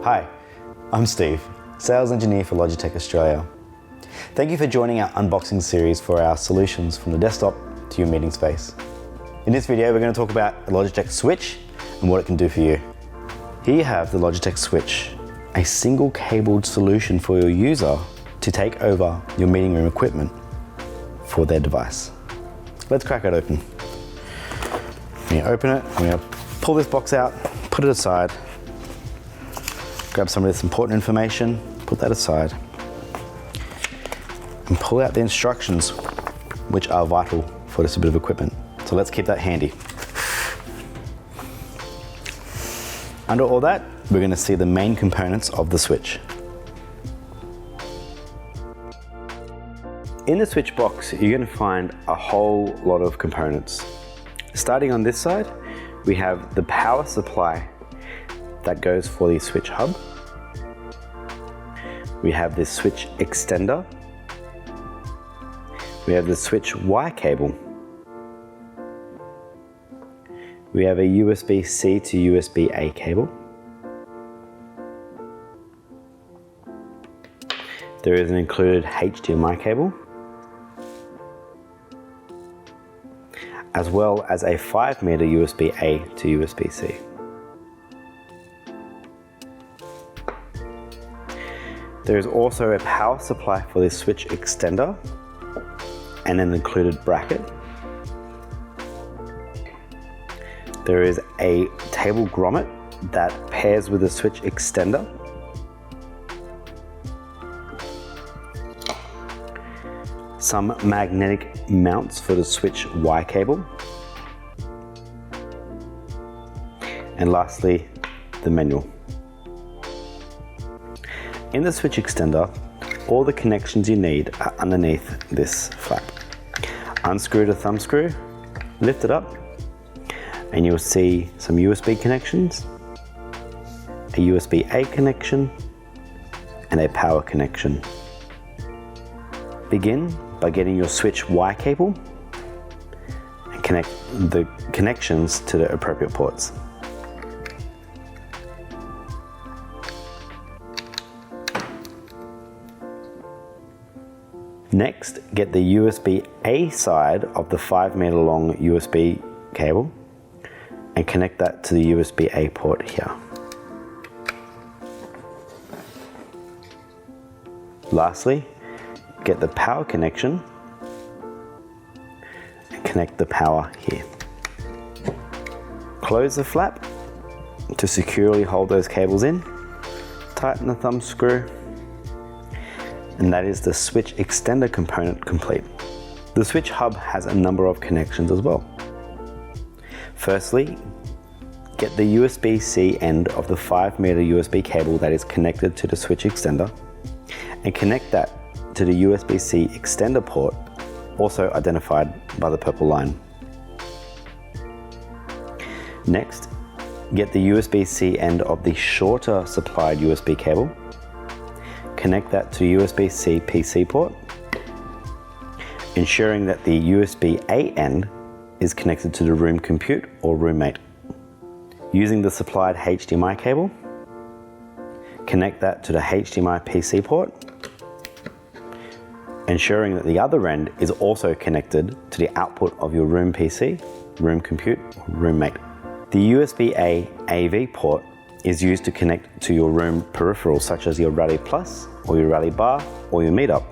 Hi, I'm Steve, Sales Engineer for Logitech Australia. Thank you for joining our unboxing series for our solutions from the desktop to your meeting space. In this video, we're going to talk about the Logitech SWYTCH and what it can do for you. Here you have the Logitech SWYTCH, a single cabled solution for your user to take over your meeting room equipment for their device. Let's crack it open. When you open it, I'm going to pull this box out, put it aside, grab some of this important information, put that aside, and pull out the instructions, which are vital for this bit of equipment. So let's keep that handy. Under all that, we're going to see the main components of the SWYTCH. In the SWYTCH box, you're going to find a whole lot of components. Starting on this side, we have the power supply that goes for the SWYTCH hub. We have this SWYTCH extender. We have the SWYTCH wire cable. We have a USB-C to USB-A cable. There is an included HDMI cable, as well as a 5-meter USB-A to USB-C. There is also a power supply for the SWYTCH extender and an included bracket. There is a table grommet that pairs with the SWYTCH extender. Some magnetic mounts for the SWYTCH wire cable. And lastly, the manual. In the SWYTCH extender, all the connections you need are underneath this flap. Unscrew the thumb screw, lift it up, and you'll see some USB connections, a USB-A connection, and a power connection. Begin by getting your SWYTCH wire cable and connect the connections to the appropriate ports. Next, get the USB-A side of the 5-meter long USB cable and connect that to the USB-A port here. Lastly, get the power connection and connect the power here. Close the flap to securely hold those cables in. Tighten the thumb screw, and that is the SWYTCH extender component complete. The SWYTCH hub has a number of connections as well. Firstly, get the USB-C end of the 5-meter USB cable that is connected to the SWYTCH extender and connect that to the USB-C extender port, also identified by the purple line. Next, get the USB-C end of the shorter supplied USB cable, connect that to USB-C PC port, ensuring that the USB-A end is connected to the room compute or roommate. Using the supplied HDMI cable, connect that to the HDMI PC port, ensuring that the other end is also connected to the output of your room PC, room compute, or roommate. The USB-A AV port is used to connect to your room peripherals such as your Rally Plus or your Rally Bar or your Meetup.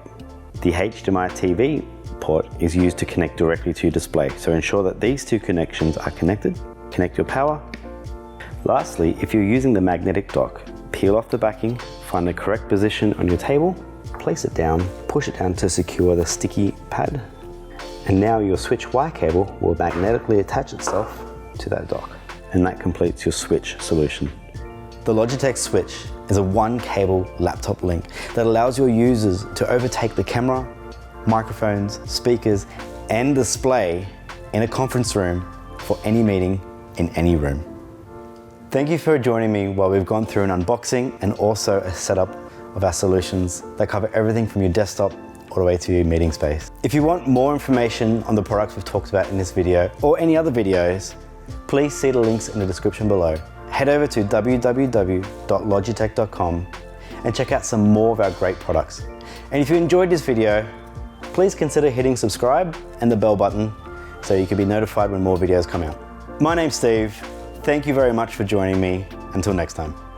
The HDMI TV port is used to connect directly to your display, so ensure that these two connections are connected. Connect your power. Lastly, if you're using the magnetic dock, peel off the backing, find the correct position on your table, place it down, push it down to secure the sticky pad, and now your SWYTCH wire cable will magnetically attach itself to that dock, and that completes your SWYTCH solution. The Logitech SWYTCH is a one-cable laptop link that allows your users to overtake the camera, microphones, speakers, and display in a conference room for any meeting in any room. Thank you for joining me while we've gone through an unboxing and also a setup of our solutions that cover everything from your desktop all the way to your meeting space. If you want more information on the products we've talked about in this video or any other videos, please see the links in the description below head over to www.logitech.com and check out some more of our great products. And if you enjoyed this video, please consider hitting subscribe and the bell button so you can be notified when more videos come out. My name's Steve. Thank you very much for joining me. Until next time.